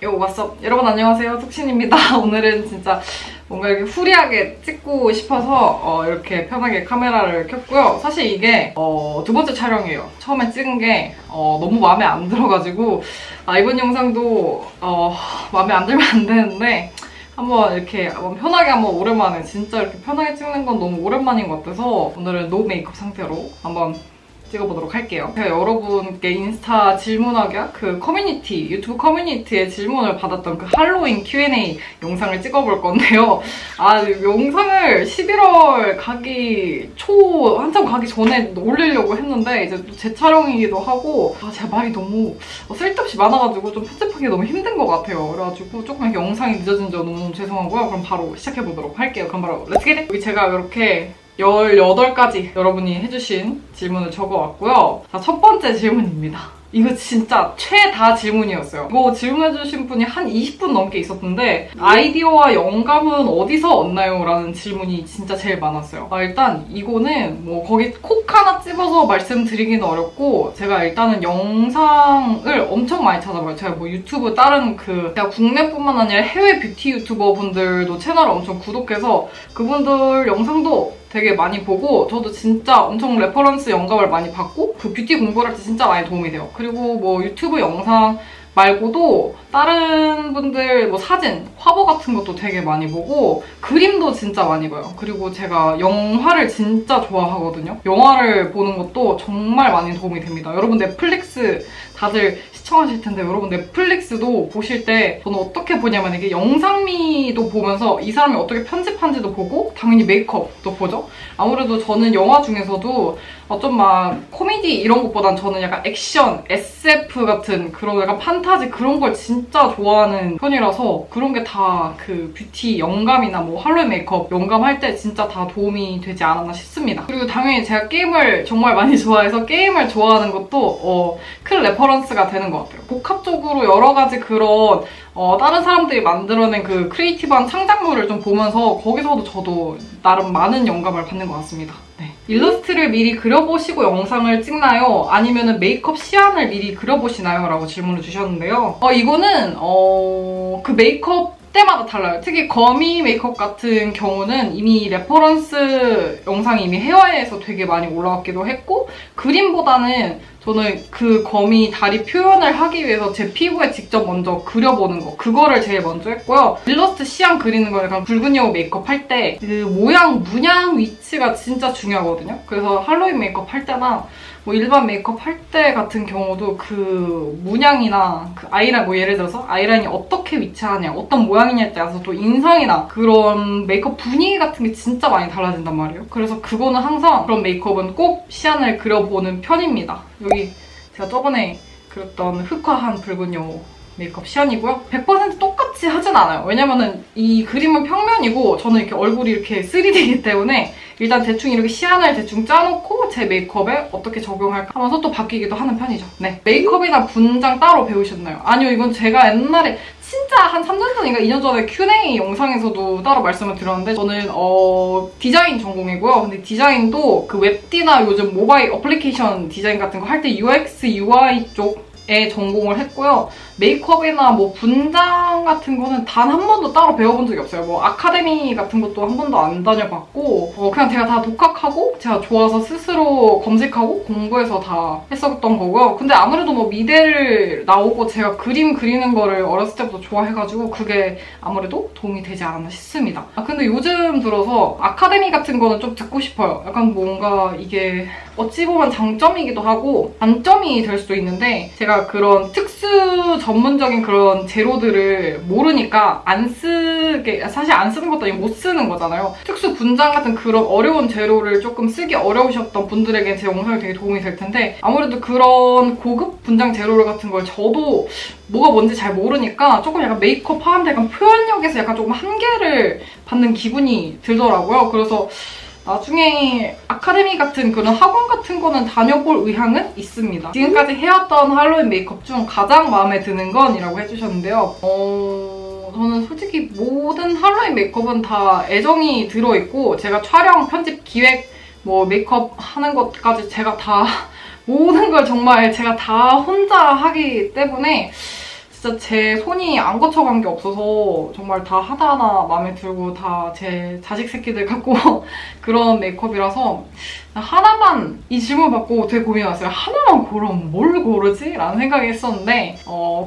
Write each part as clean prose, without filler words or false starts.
요 왓썹 여러분 안녕하세요, 툭신입니다. 오늘은 진짜 뭔가 이렇게 후리하게 찍고 싶어서 이렇게 편하게 카메라를 켰고요. 사실 이게 두 번째 촬영이에요. 처음에 찍은 게 너무 마음에 안 들어가지고 이번 영상도 마음에 안 들면 안 되는데 한번 이렇게 편하게 한번 오랜만에 진짜 이렇게 편하게 찍는 건 너무 오랜만인 것 같아서 오늘은 노 메이크업 상태로 한번 찍어보도록 할게요. 제가 여러분께 인스타 질문하기야 그 커뮤니티, 유튜브 커뮤니티에 질문을 받았던 그 할로윈 Q&A 영상을 찍어볼 건데요. 영상을 11월 한참 가기 전에 올리려고 했는데 이제 또 재촬영이기도 하고 제 말이 너무 쓸데없이 많아가지고 좀 편집하기 너무 힘든 것 같아요. 그래가지고 조금 이렇게 영상이 늦어진 점 너무 죄송하고요. 그럼 바로 시작해보도록 할게요. 그럼 바로 렛츠 겟! 여기 제가 이렇게 18가지 여러분이 해주신 질문을 적어왔고요. 자, 첫 번째 질문입니다. 이거 진짜 최다 질문이었어요. 이거 질문해주신 분이 한 20분 넘게 있었는데 아이디어와 영감은 어디서 얻나요? 라는 질문이 진짜 제일 많았어요. 일단 이거는 뭐 거기 콕 하나 집어서 말씀드리기는 어렵고 제가 일단은 영상을 엄청 많이 찾아봐요. 제가 뭐 유튜브 다른 제가 국내뿐만 아니라 해외 뷰티 유튜버 분들도 채널을 엄청 구독해서 그분들 영상도 되게 많이 보고 저도 진짜 엄청 레퍼런스 영감을 많이 받고 그 뷰티 공부를 할 때 진짜 많이 도움이 돼요. 그리고 뭐 유튜브 영상 말고도 다른 분들 뭐 사진, 화보 같은 것도 되게 많이 보고 그림도 진짜 많이 봐요. 그리고 제가 영화를 진짜 좋아하거든요. 영화를 보는 것도 정말 많이 도움이 됩니다. 여러분 넷플릭스 다들 시청하실 텐데 여러분 넷플릭스도 보실 때 저는 어떻게 보냐면 이게 영상미도 보면서 이 사람이 어떻게 편집한지도 보고 당연히 메이크업도 보죠. 아무래도 저는 영화 중에서도 좀 막 코미디 이런 것보단 저는 약간 액션, SF 같은 그런 약간 판타지 그런 걸 진짜 좋아하는 편이라서 그런 게 다 그 뷰티 영감이나 뭐 할로윈 메이크업 영감할 때 진짜 다 도움이 되지 않았나 싶습니다. 그리고 당연히 제가 게임을 정말 많이 좋아해서 게임을 좋아하는 것도 큰 레퍼런스가 되는 것 같아요. 복합적으로 여러 가지 그런 다른 사람들이 만들어낸 그 크리에이티브한 창작물을 좀 보면서 거기서도 저도 나름 많은 영감을 받는 것 같습니다. 네. 일러스트를 미리 그려보시고 영상을 찍나요? 아니면 메이크업 시안을 미리 그려보시나요? 라고 질문을 주셨는데요. 이거는 그 메이크업 때마다 달라요. 특히 거미 메이크업 같은 경우는 이미 레퍼런스 영상이 이미 헤어에서 되게 많이 올라왔기도 했고 그림보다는 저는 그 거미 다리 표현을 하기 위해서 제 피부에 직접 먼저 그려보는 거 그거를 제일 먼저 했고요. 일러스트 시안 그리는 거 약간 붉은 여우 메이크업 할 때 그 모양, 문양, 위치가 진짜 중요하거든요. 그래서 할로윈 메이크업 할 때나 뭐 일반 메이크업 할 때 같은 경우도 그 문양이나 그 아이라인 뭐 예를 들어서 아이라인이 어떻게 위치하냐 어떤 모양이냐에 따라서 또 인상이나 그런 메이크업 분위기 같은 게 진짜 많이 달라진단 말이에요. 그래서 그거는 항상 그런 메이크업은 꼭 시안을 그려보는 편입니다. 여기 제가 저번에 그렸던 흑화한 붉은 여우 메이크업 시안이고요. 100% 똑같이 하진 않아요. 왜냐면은 이 그림은 평면이고 저는 이렇게 얼굴이 이렇게 3D이기 때문에 일단 대충 이렇게 시안을 대충 짜놓고 제 메이크업에 어떻게 적용할까 하면서 또 바뀌기도 하는 편이죠. 네. 메이크업이나 분장 따로 배우셨나요? 아니요, 이건 제가 옛날에 진짜 한 3년 전인가 2년 전에 Q&A 영상에서도 따로 말씀을 드렸는데 저는 디자인 전공이고요. 근데 디자인도 그 웹디나 요즘 모바일 어플리케이션 디자인 같은 거 할 때 UX, UI 쪽에 전공을 했고요. 메이크업이나 뭐 분장 같은 거는 단 한 번도 따로 배워본 적이 없어요. 뭐 아카데미 같은 것도 한 번도 안 다녀봤고 그냥 제가 다 독학하고 제가 좋아서 스스로 검색하고 공부해서 다 했었던 거고요. 근데 아무래도 뭐 미대를 나오고 제가 그림 그리는 거를 어렸을 때부터 좋아해가지고 그게 아무래도 도움이 되지 않았나 싶습니다. 근데 요즘 들어서 아카데미 같은 거는 좀 듣고 싶어요. 약간 뭔가 이게 어찌 보면 장점이기도 하고 단점이 될 수도 있는데 제가 그런 특수 전문적인 그런 재료들을 모르니까 사실 안 쓰는 것도 아니고 못 쓰는 거잖아요. 특수 분장 같은 그런 어려운 재료를 조금 쓰기 어려우셨던 분들에게 제 영상이 되게 도움이 될 텐데 아무래도 그런 고급 분장 재료 같은 걸 저도 뭐가 뭔지 잘 모르니까 조금 약간 메이크업 하는데 약간 표현력에서 약간 조금 한계를 받는 기분이 들더라고요. 그래서 나중에 아카데미 같은 그런 학원 같은 거는 다녀볼 의향은 있습니다. 지금까지 해왔던 할로윈 메이크업 중 가장 마음에 드는 건? 이라고 해주셨는데요. 저는 솔직히 모든 할로윈 메이크업은 다 애정이 들어있고 제가 촬영, 편집, 기획, 뭐 메이크업 하는 것까지 제가 다 모든 걸 정말 제가 다 혼자 하기 때문에 진짜 제 손이 안 거쳐간 게 없어서 정말 다 하나하나 마음에 들고 다 제 자식 새끼들 같고 그런 메이크업이라서 하나만 이 질문 받고 되게 고민해봤어요. 하나만 고르면 뭘 고르지? 라는 생각이 했었는데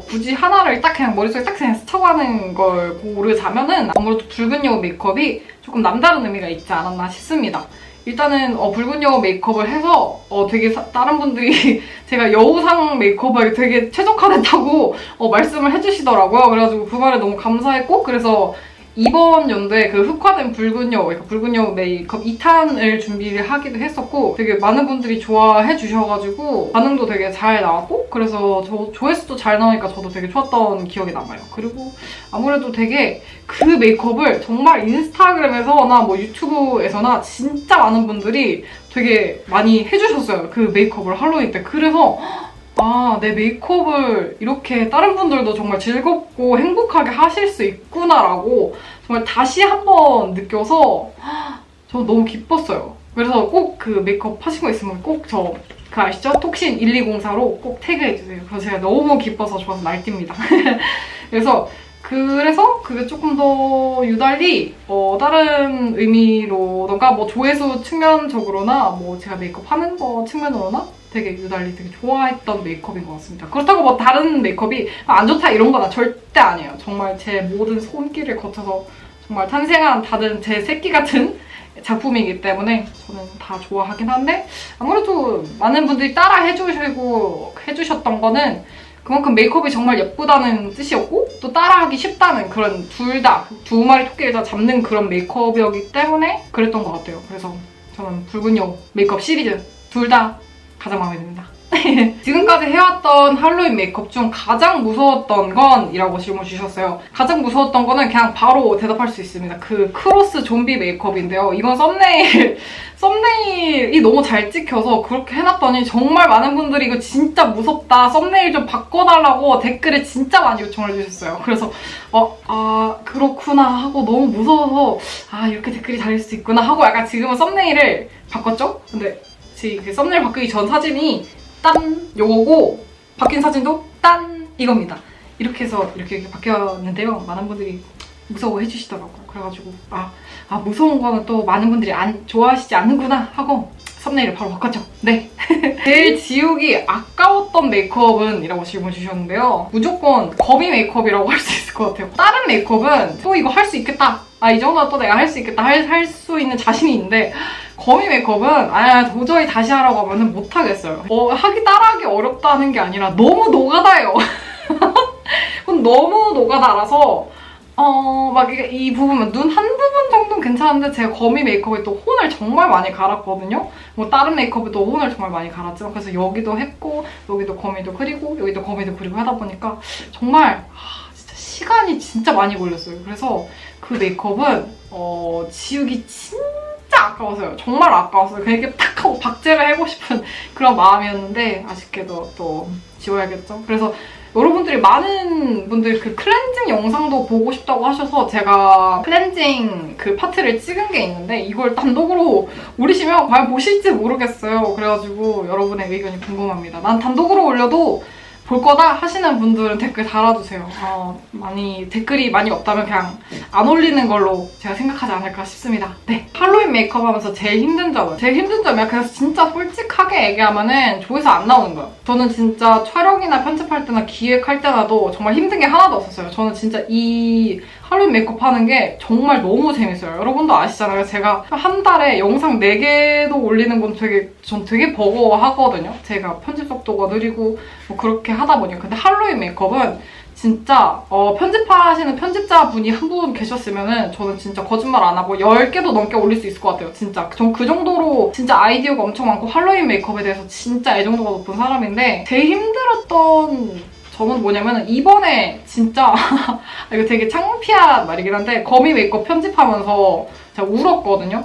굳이 하나를 딱 그냥 머릿속에 딱 그냥 스쳐가는 걸 고르자면은 아무래도 붉은 여우 메이크업이 조금 남다른 의미가 있지 않았나 싶습니다. 일단은 붉은 여우 메이크업을 해서 되게 다른 분들이 제가 여우상 메이크업에 되게 최적화됐다고 말씀을 해주시더라고요. 그래가지고 그 말에 너무 감사했고 그래서 이번 연도에 그 흑화된 붉은 여우, 그러니까 붉은 여우 메이크업 2탄을 준비를 하기도 했었고 되게 많은 분들이 좋아해 주셔가지고 반응도 되게 잘 나왔고 그래서 조회수도 잘 나오니까 저도 되게 좋았던 기억이 남아요. 그리고 아무래도 되게 그 메이크업을 정말 인스타그램에서나 뭐 유튜브에서나 진짜 많은 분들이 되게 많이 해주셨어요. 그 메이크업을 할로윈 때. 그래서 내 메이크업을 이렇게 다른 분들도 정말 즐겁고 행복하게 하실 수 있구나라고 정말 다시 한번 느껴서 저 너무 기뻤어요. 그래서 꼭 그 메이크업 하신 거 있으면 꼭 그 아시죠? 톡신 1204로 꼭 태그해주세요. 그래서 제가 너무 기뻐서 좋아서 날뜁니다. 그래서 그게 조금 더 유달리 다른 의미로던가 뭐 조회수 측면적으로나 뭐 제가 메이크업 하는 거 측면으로나 되게 유달리 되게 좋아했던 메이크업인 것 같습니다. 그렇다고 뭐 다른 메이크업이 안 좋다 이런 건 절대 아니에요. 정말 제 모든 손길을 거쳐서 정말 탄생한 다른 제 새끼 같은 작품이기 때문에 저는 다 좋아하긴 한데 아무래도 많은 분들이 따라 해주셨던 거는 그만큼 메이크업이 정말 예쁘다는 뜻이었고 또 따라하기 쉽다는 그런 두 마리 토끼를 다 잡는 그런 메이크업이었기 때문에 그랬던 것 같아요. 그래서 저는 붉은 여우 메이크업 시리즈 둘 다 가장 마음에 듭니다. 지금까지 해왔던 할로윈 메이크업 중 가장 무서웠던 건? 이라고 질문 주셨어요. 가장 무서웠던 거는 그냥 바로 대답할 수 있습니다. 그 크로스 좀비 메이크업인데요. 이건 썸네일이 너무 잘 찍혀서 그렇게 해놨더니 정말 많은 분들이 이거 진짜 무섭다, 썸네일 좀 바꿔달라고 댓글에 진짜 많이 요청을 해주셨어요. 그래서 그렇구나 하고 너무 무서워서 이렇게 댓글이 달릴 수 있구나 하고 약간 지금은 썸네일을 바꿨죠? 근데 그 썸네일 바꾸기 전 사진이 딴 요거고 바뀐 사진도 딴 이겁니다. 이렇게 해서 이렇게 바뀌었는데요. 많은 분들이 무서워해 주시더라고요. 그래가지고 무서운 거는 또 많은 분들이 좋아하시지 않는구나 하고 썸네일을 바로 바꿨죠. 네. 제일 지우기 아까웠던 메이크업은? 이라고 질문 주셨는데요. 무조건 거미 메이크업이라고 할 수 있을 것 같아요. 다른 메이크업은 또 이거 할 수 있겠다. 이 정도는 또 내가 할 수 있겠다. 할 수 있는 자신이 있는데 거미 메이크업은 도저히 다시 하라고 하면 못하겠어요. 따라하기 어렵다는 게 아니라 너무 노가다예요. 너무 노가다라서 이 부분, 눈 한 부분 정도는 괜찮은데 제가 거미 메이크업에 또 혼을 정말 많이 갈았거든요. 뭐 다른 메이크업에 또 혼을 정말 많이 갈았지만 그래서 여기도 했고 여기도 거미도 그리고 여기도 거미도 그리고 하다 보니까 정말 진짜 시간이 진짜 많이 걸렸어요. 그래서 그 메이크업은 지우기 진짜 아까워서요. 정말 아까웠어요. 그냥 이렇게 탁 하고 박제를 해보고 싶은 그런 마음이었는데 아쉽게도 또 지워야겠죠. 그래서 여러분들이 많은 분들이 그 클렌징 영상도 보고 싶다고 하셔서 제가 클렌징 그 파트를 찍은 게 있는데 이걸 단독으로 올리시면 과연 보실지 모르겠어요. 그래가지고 여러분의 의견이 궁금합니다. 난 단독으로 올려도 볼 거다 하시는 분들은 댓글 달아주세요. 댓글이 많이 없다면 그냥 안 올리는 걸로 제가 생각하지 않을까 싶습니다. 네. 할로윈 메이크업 하면서 제일 힘든 점이야. 그래서 진짜 솔직하게 얘기하면은 조회수 안 나오는 거예요. 저는 진짜 촬영이나 편집할 때나 기획할 때나도 정말 힘든 게 하나도 없었어요. 저는 진짜 이 할로윈 메이크업 하는 게 정말 너무 재밌어요. 여러분도 아시잖아요. 제가 한 달에 영상 4개도 올리는 건 전 되게 버거워하거든요. 제가 편집 속도가 느리고 뭐 그렇게 하다 보니까. 근데 할로윈 메이크업은 진짜 편집하시는 편집자분이 한 분 계셨으면은 저는 진짜 거짓말 안 하고 10개도 넘게 올릴 수 있을 것 같아요. 진짜. 전 그 정도로 진짜 아이디어가 엄청 많고 할로윈 메이크업에 대해서 진짜 애정도가 높은 사람인데 제일 힘들었던 점은 뭐냐면 이번에 진짜 이거 되게 창피한 말이긴 한데 거미 메이크업 편집하면서 제가 울었거든요.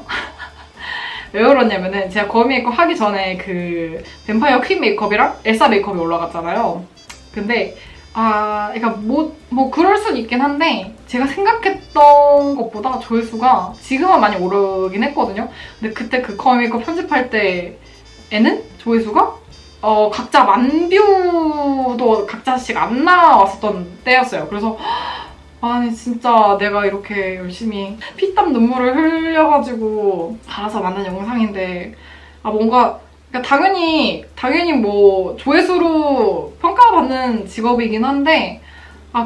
왜 울었냐면은 제가 거미 메이크업 하기 전에 그 뱀파이어 퀸 메이크업이랑 엘사 메이크업이 올라갔잖아요. 근데 그러니까 뭐 그럴 순 있긴 한데 제가 생각했던 것보다 조회수가 지금은 많이 오르긴 했거든요. 근데 그때 그 거미 메이크업 편집할 때에는 조회수가 각자 만뷰도 각자씩 안 나왔었던 때였어요. 그래서 아니 진짜 내가 이렇게 열심히 피땀 눈물을 흘려가지고 알아서 만든 영상인데 뭔가 그러니까 당연히 뭐 조회수로 평가받는 직업이긴 한데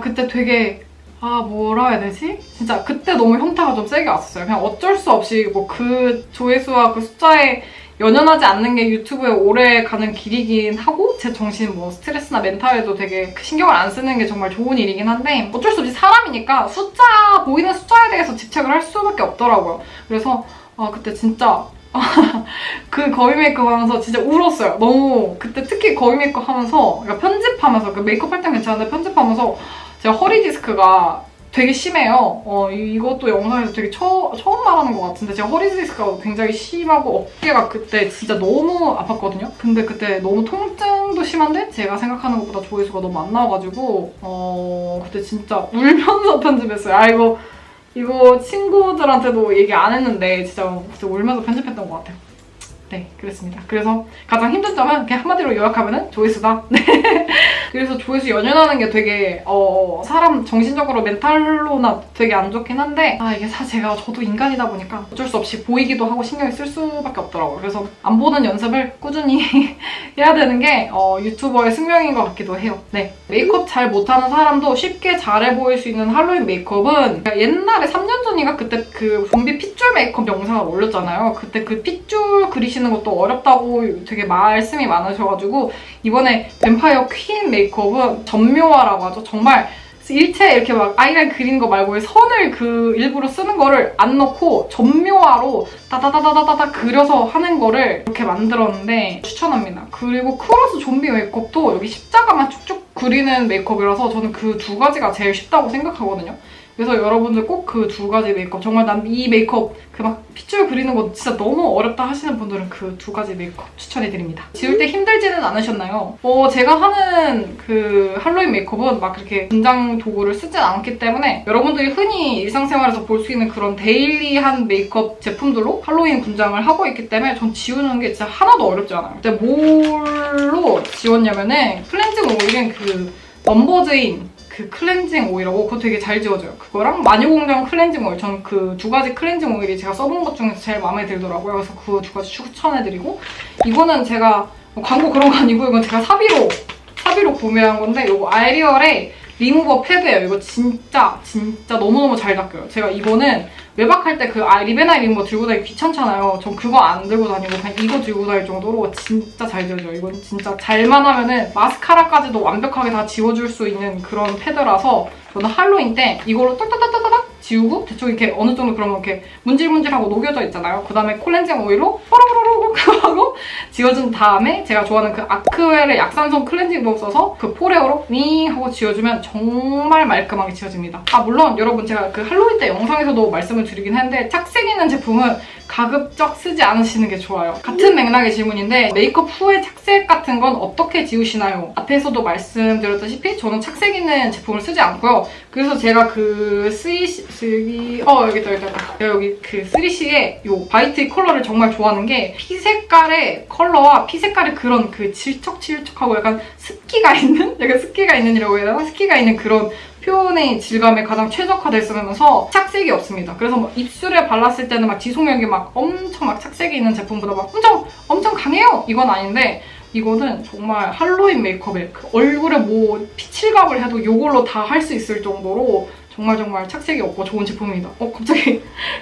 그때 되게 뭐라 해야 되지? 진짜 그때 너무 현타가 좀 세게 왔었어요. 그냥 어쩔 수 없이 뭐 그 조회수와 그 숫자에 연연하지 않는 게 유튜브에 오래 가는 길이긴 하고 제 정신 뭐 스트레스나 멘탈에도 되게 신경을 안 쓰는 게 정말 좋은 일이긴 한데 어쩔 수 없이 사람이니까 보이는 숫자에 대해서 집착을 할 수밖에 없더라고요. 그래서 그때 진짜 그 거위 메이크업 하면서 진짜 울었어요. 너무 그때 특히 거위 메이크업 하면서 그러니까 편집하면서 그 메이크업 할 땐 괜찮은데 편집하면서 제가 허리 디스크가 되게 심해요. 이것도 영상에서 되게 처음 말하는 것 같은데 제가 허리 디스크가 굉장히 심하고 어깨가 그때 진짜 너무 아팠거든요. 근데 그때 너무 통증도 심한데 제가 생각하는 것보다 조회수가 너무 안 나와가지고 그때 진짜 울면서 편집했어요. 이거 친구들한테도 얘기 안 했는데 진짜 그때 울면서 편집했던 것 같아요. 네, 그랬습니다. 그래서 가장 힘든 점은 그냥 한마디로 요약하면은 조회수다. 네. 그래서 조회수 연연하는 게 되게 사람 정신적으로 멘탈로나 되게 안 좋긴 한데 이게 저도 인간이다 보니까 어쩔 수 없이 보이기도 하고 신경이 쓸 수밖에 없더라고요. 그래서 안 보는 연습을 꾸준히 해야 되는 게 유튜버의 숙명인 것 같기도 해요. 네, 메이크업 잘 못하는 사람도 쉽게 잘해 보일 수 있는 할로윈 메이크업은 옛날에 3년 전인가 그때 그 좀비 핏줄 메이크업 영상을 올렸잖아요. 그때 그 핏줄 그리시는 것도 어렵다고 되게 말씀이 많으셔가지고 이번에 뱀파이어 퀸 메이크업은 전묘화라고 하죠. 정말 일체 이렇게 막 아이라인 그리는 거 말고 선을 일부러 쓰는 거를 안 넣고 전묘화로 다다다다다다 그려서 하는 거를 이렇게 만들었는데 추천합니다. 그리고 크로스 좀비 메이크업도 여기 십자가만 쭉쭉 그리는 메이크업이라서 저는 그 두 가지가 제일 쉽다고 생각하거든요. 그래서 여러분들 꼭 그 두 가지 메이크업, 정말 난 이 메이크업 그 막 핏줄 그리는 거 진짜 너무 어렵다 하시는 분들은 그 두 가지 메이크업 추천해드립니다. 지울 때 힘들지는 않으셨나요? 제가 하는 그 할로윈 메이크업은 막 그렇게 분장 도구를 쓰진 않기 때문에 여러분들이 흔히 일상생활에서 볼 수 있는 그런 데일리한 메이크업 제품들로 할로윈 분장을 하고 있기 때문에 전 지우는 게 진짜 하나도 어렵지 않아요. 근데 뭘로 지웠냐면은 클렌징 오일인 그 넘버즈인 그 클렌징 오일하고 그거 되게 잘 지워져요. 그거랑 마녀공장 클렌징 오일. 저는 그 두 가지 클렌징 오일이 제가 써본 것 중에서 제일 마음에 들더라고요. 그래서 그 두 가지 추천해드리고 이거는 제가 광고 그런 거 아니고 이건 제가 사비로 구매한 건데 이거 아이리얼의 리무버 패드예요. 이거 진짜 너무너무 잘 닦여요. 제가 이거는 외박할 때 그 리베나이 리무버 들고 다니기 귀찮잖아요. 전 그거 안 들고 다니고 그냥 이거 들고 다닐 정도로 진짜 잘 지워져요. 이건 진짜 잘만 하면은 마스카라까지도 완벽하게 다 지워줄 수 있는 그런 패드라서 저는 할로윈 때 이걸로 딱딱딱딱딱 지우고 대충 이렇게 어느 정도 그러면 이렇게 문질문질하고 녹여져 있잖아요. 그 다음에 콜렌징 오일로 뽀로로로로 하고 지워준 다음에 제가 좋아하는 그 아크웰의 약산성 클렌징 도 써서 그 포레오로 윙 하고 지워주면 정말 말끔하게 지워집니다. 물론 여러분 제가 그 할로윈 때 영상에서도 말씀을 드리긴 했는데 착색 있는 제품은 가급적 쓰지 않으시는 게 좋아요. 같은 맥락의 질문인데 메이크업 후에 착색 같은 건 어떻게 지우시나요? 앞에서도 말씀드렸다시피 저는 착색 있는 제품을 쓰지 않고요. 그래서 제가 그 여기 있다. 여기 그 3CE의 요 바이트 컬러를 정말 좋아하는 게 피 색깔의 컬러와 피 색깔의 그런 그 질척질척하고 약간 습기가 있는 이라고 해야 되나? 습기가 있는 그런 표현의 질감에 가장 최적화되어 있으면서 착색이 없습니다. 그래서 뭐 입술에 발랐을 때는 막 지속력이 막 엄청 막 착색이 있는 제품보다 막 엄청 강해요! 이건 아닌데 이거는 정말 할로윈 메이크업에 그 얼굴에 뭐 피칠갑을 해도 이걸로 다 할 수 있을 정도로 정말 착색이 없고 좋은 제품입니다.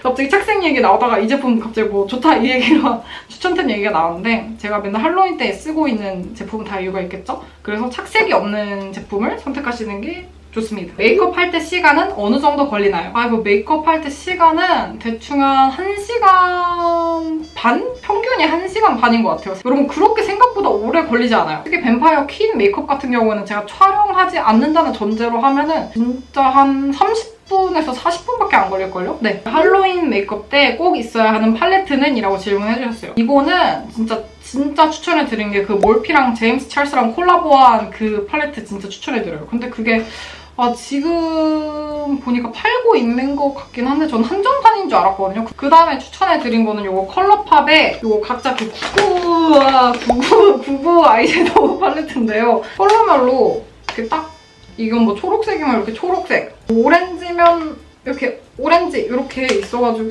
갑자기 착색 얘기 나오다가 이 제품 갑자기 뭐 좋다 이 얘기로 추천템 얘기가 나오는데 제가 맨날 할로윈 때 쓰고 있는 제품은 다 이유가 있겠죠? 그래서 착색이 없는 제품을 선택하시는 게 좋습니다. 메이크업 할 때 시간은 어느 정도 걸리나요? 메이크업 할 때 시간은 대충 한 1시간 반? 평균이 1시간 반인 것 같아요. 여러분 그렇게 생각보다 오래 걸리지 않아요. 특히 뱀파이어 퀸 메이크업 같은 경우에는 제가 촬영하지 않는다는 전제로 하면은 진짜 한 30분에서 40분밖에 안 걸릴걸요? 네. 할로윈 메이크업 때 꼭 있어야 하는 팔레트는? 이라고 질문해주셨어요. 이거는 진짜 추천해드린 게 그 몰피랑 제임스 찰스랑 콜라보한 그 팔레트 진짜 추천해드려요. 근데 그게 지금 지금 보니까 팔고 있는 것 같긴 한데 저는 한정판인 줄 알았거든요. 그 다음에 추천해드린 거는 요거 컬러팝의 요거 각자 그 99 아이섀도우 팔레트인데요. 컬러별로 이렇게 딱 이건 뭐 초록색이면 이렇게 초록색, 오렌지면 이렇게 오렌지 이렇게 있어가지고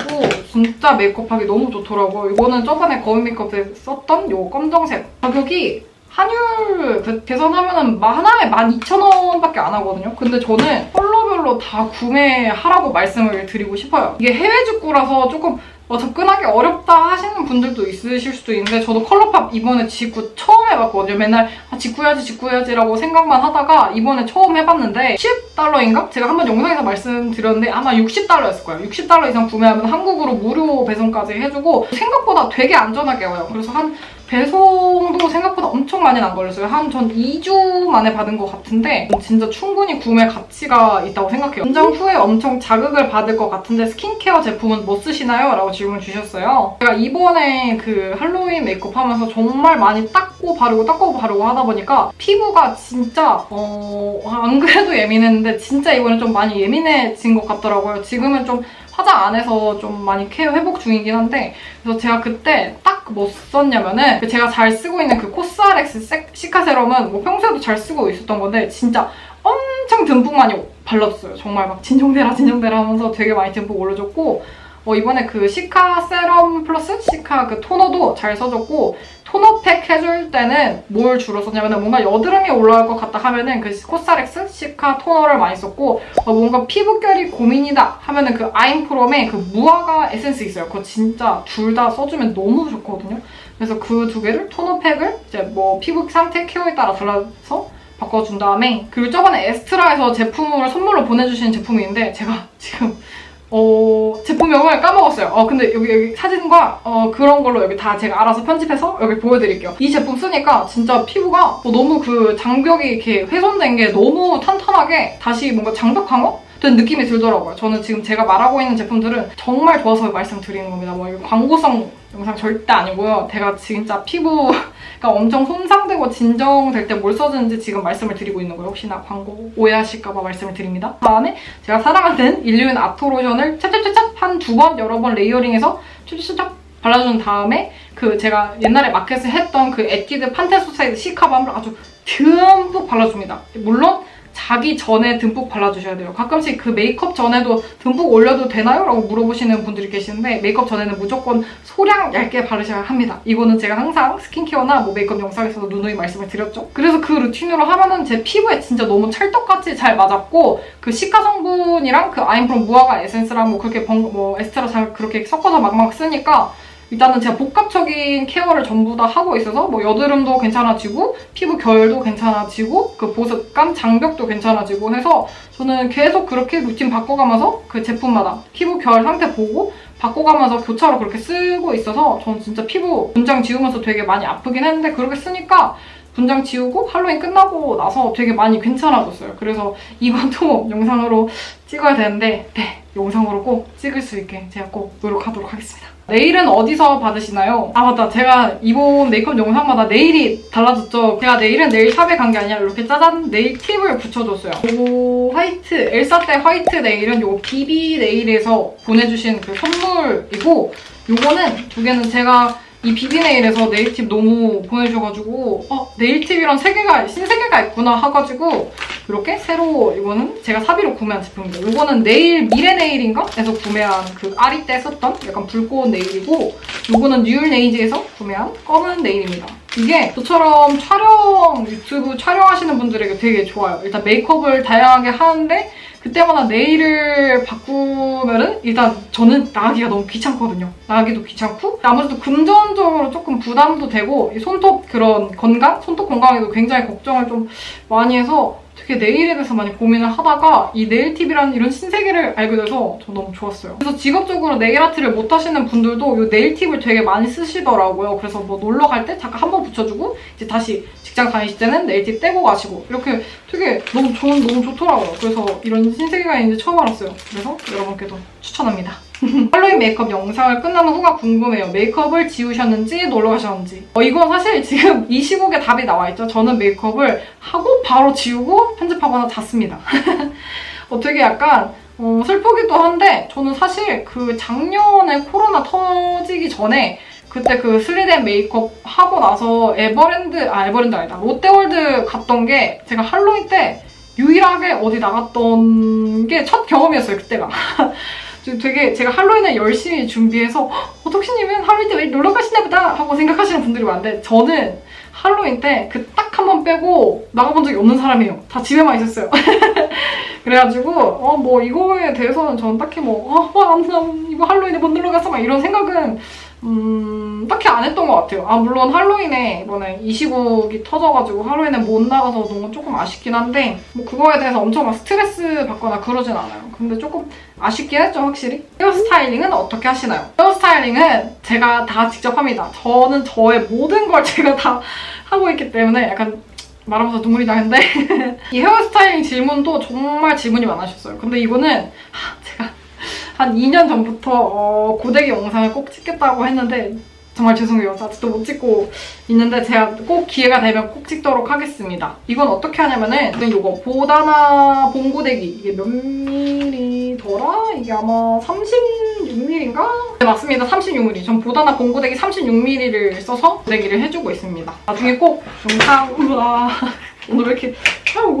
진짜 메이크업하기 너무 좋더라고요. 이거는 저번에 거울 메이크업에 썼던 요 검정색. 가격이 한율 계산하면은 하나에 12,000원밖에 안 하거든요. 근데 저는 컬러별로 다 구매하라고 말씀을 드리고 싶어요. 이게 해외 직구라서 조금 접근하기 어렵다 하시는 분들도 있으실 수도 있는데 저도 컬러팝 이번에 직구 처음 해봤거든요. 맨날 직구해야지라고 생각만 하다가 이번에 처음 해봤는데 10달러인가? 제가 한번 영상에서 말씀드렸는데 아마 60달러였을 거예요. 60달러 이상 구매하면 한국으로 무료 배송까지 해주고 생각보다 되게 안전하게 와요. 그래서 한 배송도 생각보다 엄청 많이는 안 걸렸어요. 전 2주 만에 받은 것 같은데 진짜 충분히 구매 가치가 있다고 생각해요. 분장 후에 엄청 자극을 받을 것 같은데 스킨케어 제품은 뭐 쓰시나요? 라고 질문 주셨어요. 제가 이번에 그 할로윈 메이크업 하면서 정말 많이 닦고 바르고 하다 보니까 피부가 진짜 안 그래도 예민했는데 진짜 이번에 좀 많이 예민해진 것 같더라고요. 지금은 좀 화장 안 해서 좀 많이 케어 회복 중이긴 한데 그래서 제가 그때 딱 뭐 썼냐면은 제가 잘 쓰고 있는 그 코스알엑스 시카 세럼은 뭐 평소에도 잘 쓰고 있었던 건데 진짜 엄청 듬뿍 많이 발라줬어요. 정말 막 진정되라 하면서 되게 많이 듬뿍 올려줬고 이번에 그 시카 세럼 플러스 시카 그 토너도 잘 써줬고 토너팩 해줄 때는 뭘 주로 썼냐면 뭔가 여드름이 올라올 것 같다 하면은 그 코스알엑스 시카 토너를 많이 썼고 뭔가 피부결이 고민이다 하면은 그 아임프롬의 그 무화과 에센스 있어요. 그거 진짜 둘 다 써주면 너무 좋거든요. 그래서 그 두 개를 토너팩을 이제 뭐 피부 상태 케어에 따라 달라서 바꿔준 다음에 그리고 저번에 에스트라에서 제품을 선물로 보내주신 제품이 있는데 제가 지금 제품명을 까먹었어요. 근데 여기 사진과 그런 걸로 여기 다 제가 알아서 편집해서 여기 보여드릴게요. 이 제품 쓰니까 진짜 피부가 너무 그 장벽이 이렇게 훼손된 게 너무 탄탄하게 다시 뭔가 장벽 강화? 된 느낌이 들더라고요. 저는 지금 제가 말하고 있는 제품들은 정말 좋아서 말씀드리는 겁니다. 뭐 이거 광고성 영상 절대 아니고요. 제가 진짜 피부가 엄청 손상되고 진정될 때 뭘 써주는지 지금 말씀을 드리고 있는 거예요. 혹시나 광고 오해하실까봐 말씀을 드립니다. 다음에 제가 사랑하는 일류인 아토로션을 찹찹찹찹 한 2번 여러 번 레이어링해서 찹찹찹 발라준 다음에 그 제가 옛날에 마켓을 했던 그 에뛰드 판테소사이드 시카밤을 아주 듬뿍 발라줍니다. 물론 자기 전에 듬뿍 발라주셔야 돼요. 가끔씩 그 메이크업 전에도 듬뿍 올려도 되나요? 라고 물어보시는 분들이 계시는데 메이크업 전에는 무조건 소량 얇게 바르셔야 합니다. 이거는 제가 항상 스킨케어나 뭐 메이크업 영상에서도 누누이 말씀을 드렸죠. 그래서 그 루틴으로 하면은 제 피부에 진짜 너무 찰떡같이 잘 맞았고 그 시카 성분이랑 그 아임프롬 무화과 에센스랑 뭐 그렇게 에스테라 잘 그렇게 섞어서 막막 쓰니까 일단은 제가 복합적인 케어를 전부 다 하고 있어서 뭐 여드름도 괜찮아지고 피부 결도 괜찮아지고 그 보습감, 장벽도 괜찮아지고 해서 저는 계속 그렇게 루틴 바꿔가면서 그 제품마다 피부 결 상태 보고 바꿔가면서 교차로 그렇게 쓰고 있어서 저는 진짜 피부 분장 지우면서 되게 많이 아프긴 했는데 그렇게 쓰니까 분장 지우고 할로윈 끝나고 나서 되게 많이 괜찮아졌어요. 그래서 이것도 영상으로 찍어야 되는데 영상으로 꼭 찍을 수 있게 제가 꼭 노력하도록 하겠습니다. 네일은 어디서 받으시나요? 맞다. 제가 이번 메이크업 영상마다 네일이 달라졌죠. 제가 네일은 네일샵에 간 게 아니라 이렇게 짜잔 네일 팁을 붙여줬어요. 요 화이트, 엘사떼 화이트 네일은 요 비비 네일에서 보내주신 그 선물이고 요거는 두 개는 제가 이 비비네일에서 네일팁 너무 보내주셔가지고 네일팁이란 신세계가 있구나 하가지고 이렇게 새로 이거는 제가 사비로 구매한 제품입니다. 이거는 미래네일인가? 에서 구매한 그 아리 때 썼던 약간 붉고 네일이고 이거는 뉴얼네이즈에서 구매한 검은 네일입니다. 이게 저처럼 유튜브 촬영하시는 분들에게 되게 좋아요. 일단 메이크업을 다양하게 하는데 그때마다 네일을 바꾸면은 일단 저는 나가기가 너무 귀찮거든요. 나가기도 귀찮고 아무래도 금전적으로 조금 부담도 되고 이 손톱 손톱 건강에도 굉장히 걱정을 좀 많이 해서 되게 네일에 대해서 많이 고민을 하다가 이 네일팁이라는 이런 신세계를 알게 돼서 저 너무 좋았어요. 그래서 직업적으로 네일 아트를 못 하시는 분들도 이 네일팁을 되게 많이 쓰시더라고요. 그래서 뭐 놀러 갈 때 잠깐 한번 붙여주고 이제 다시 직장 다니실 때는 네일팁 떼고 가시고 이렇게 되게 너무 좋더라고요. 그래서 이런 신세계가 있는지 처음 알았어요. 그래서 여러분께도 추천합니다. 할로윈 메이크업 영상을 끝나는 후가 궁금해요. 메이크업을 지우셨는지 놀러 가셨는지. 이건 사실 지금 이 시국에 답이 나와 있죠. 저는 메이크업을 하고 바로 지우고 편집하거나 잤습니다. 되게 약간 슬프기도 한데 저는 사실 그 작년에 코로나 터지기 전에 그때 그 슬리덴 메이크업 하고 나서 에버랜드 아니다. 롯데월드 갔던 게 제가 할로윈 때 유일하게 어디 나갔던 게 첫 경험이었어요, 그때가. 되게 제가 할로윈을 열심히 준비해서 톡시님은 할로윈 때 왜 놀러 가시나 보다 하고 생각하시는 분들이 많은데 저는 할로윈 때 그 딱 한 번 빼고 나가본 적이 없는 사람이에요. 다 집에만 있었어요. 그래가지고 뭐 이거에 대해서는 저는 딱히 이거 할로윈에 못 놀러 갔어 막 이런 생각은 딱히 안 했던 것 같아요. 물론 할로윈에 이번에 이 시국이 터져가지고 할로윈에 못 나가서 너무 조금 아쉽긴 한데 뭐 그거에 대해서 엄청 막 스트레스 받거나 그러진 않아요. 근데 조금 아쉽긴 했죠, 확실히. 헤어스타일링은 어떻게 하시나요? 헤어스타일링은 제가 다 직접 합니다. 저는 저의 모든 걸 제가 다 하고 있기 때문에 약간 말하면서 눈물이 나는데 이 헤어스타일링 질문도 정말 질문이 많으셨어요. 근데 이거는 제가 한 2년 전부터 고데기 영상을 꼭 찍겠다고 했는데 정말 죄송해요. 아직도 못 찍고 있는데 제가 꼭 기회가 되면 꼭 찍도록 하겠습니다. 이건 어떻게 하냐면은 이거 보다나 봉고데기 이게 몇 밀리더라? 이게 아마 36mm인가? 네, 맞습니다. 36mm. 전 보다나 봉고데기 36mm를 써서 고데기를 해주고 있습니다. 나중에 꼭 영상 오늘 왜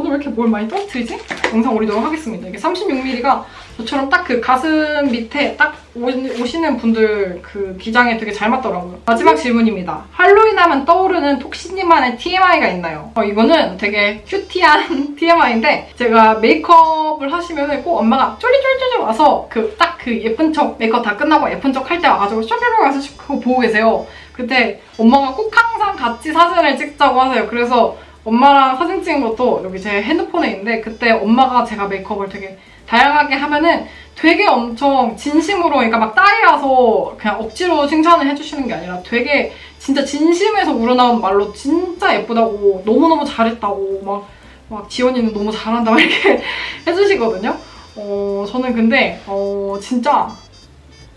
이렇게 뭘 많이 떨어뜨리지? 영상 올리도록 하겠습니다. 이게 36mm가 저처럼 딱 그 가슴 밑에 딱 오시는 분들 그 기장에 되게 잘 맞더라고요. 마지막 질문입니다. 할로윈 하면 떠오르는 톡시님만의 TMI가 있나요? 이거는 되게 큐티한 TMI인데 제가 메이크업을 하시면 꼭 엄마가 쫄쫄쫄쫄 와서 그 예쁜 척 메이크업 다 끝나고 예쁜 척 할 때 와가지고 쫄쫄쫄 와서 그거 보고 계세요. 그때 엄마가 꼭 항상 같이 사진을 찍자고 하세요. 그래서 엄마랑 사진 찍은 것도 여기 제 핸드폰에 있는데 그때 엄마가 제가 메이크업을 되게 다양하게 하면은 되게 엄청 진심으로 그러니까 막 딸이라서 그냥 억지로 칭찬을 해주시는 게 아니라 되게 진짜 진심에서 우러나온 말로 진짜 예쁘다고 너무너무 잘했다고 막 지원이는 너무 잘한다 막 이렇게 해주시거든요. 저는 근데 진짜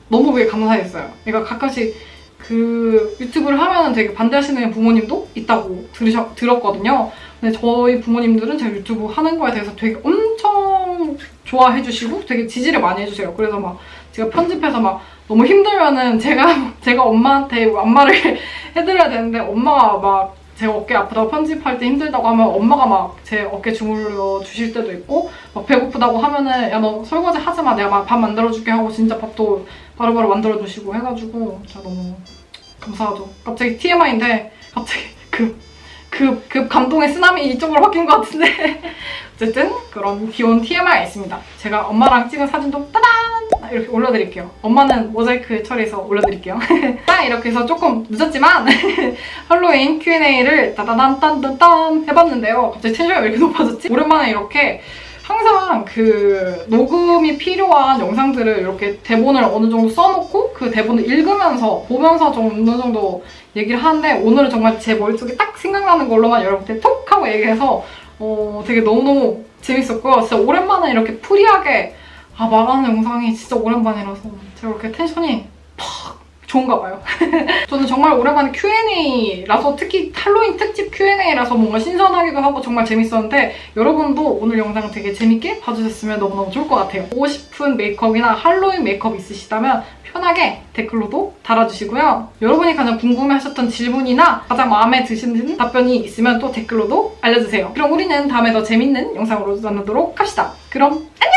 너무 그게 감사했어요. 그러니까 가끔씩 그 유튜브를 하면 되게 반대하시는 부모님도 있다고 들었거든요. 근데 저희 부모님들은 제가 유튜브 하는 거에 대해서 되게 엄청 좋아해 주시고 되게 지지를 많이 해주세요. 그래서 막 제가 편집해서 막 너무 힘들면은 제가 엄마한테 안마를 해드려야 되는데 엄마가 막 제 어깨 아프다고 편집할 때 힘들다고 하면 엄마가 막 제 어깨 주물러 주실 때도 있고 막 배고프다고 하면은 야 너 설거지 하지 마 내가 막 밥 만들어줄게 하고 진짜 밥도 바로바로 만들어주시고 해가지고 진짜 너무 감사하죠. 갑자기 TMI인데 갑자기 그 감동의 쓰나미 이쪽으로 바뀐 것 같은데 어쨌든 그런 귀여운 TMI가 있습니다. 제가 엄마랑 찍은 사진도 따단 이렇게 올려드릴게요. 엄마는 모자이크 처리해서 올려드릴게요. 이렇게 해서 조금 늦었지만 할로윈 Q&A를 따다단딴딴딴 해봤는데요. 갑자기 텐션이 왜 이렇게 높아졌지? 오랜만에 이렇게 항상 그 녹음이 필요한 영상들을 이렇게 대본을 어느 정도 써놓고 그 대본을 읽으면서 보면서 어느 정도 얘기를 하는데 오늘은 정말 제 머릿속에 딱 생각나는 걸로만 여러분한테 톡 하고 얘기해서 되게 너무너무 재밌었고요. 진짜 오랜만에 이렇게 프리하게 말하는 영상이 진짜 오랜만이라서 제가 이렇게 텐션이 팍 좋은가 봐요. 저는 정말 오랜만에 Q&A라서 특히 할로윈 특집 Q&A라서 뭔가 신선하기도 하고 정말 재밌었는데 여러분도 오늘 영상 되게 재밌게 봐주셨으면 너무너무 좋을 것 같아요. 보고 싶은 메이크업이나 할로윈 메이크업 있으시다면 편하게 댓글로도 달아주시고요. 여러분이 가장 궁금해하셨던 질문이나 가장 마음에 드시는 답변이 있으면 또 댓글로도 알려주세요. 그럼 우리는 다음에 더 재밌는 영상으로 만나도록 합시다. 그럼 안녕!